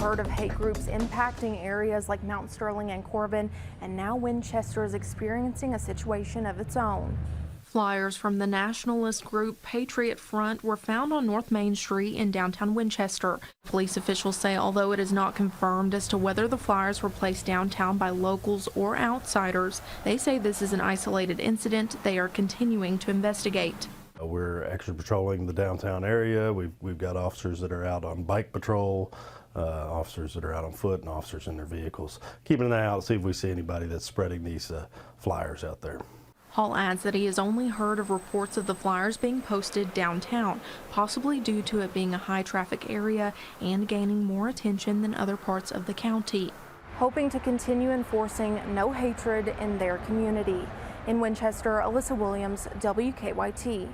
heard of hate groups impacting areas like Mount Sterling and Corbin, and now Winchester is experiencing a situation of its own. Flyers from the nationalist group Patriot Front were found on North Main Street in downtown Winchester. Police officials say although it is not confirmed as to whether the flyers were placed downtown by locals or outsiders, they say this is an isolated incident they are continuing to investigate. We're extra patrolling the downtown area. We've got officers that are out on bike patrol, officers that are out on foot, and officers in their vehicles. Keeping an eye out to see if we see anybody that's spreading these flyers out there. Hall adds that he has only heard of reports of the flyers being posted downtown, possibly due to it being a high-traffic area and gaining more attention than other parts of the county. Hoping to continue enforcing no hatred in their community. In Winchester, Alyssa Williams, WKYT.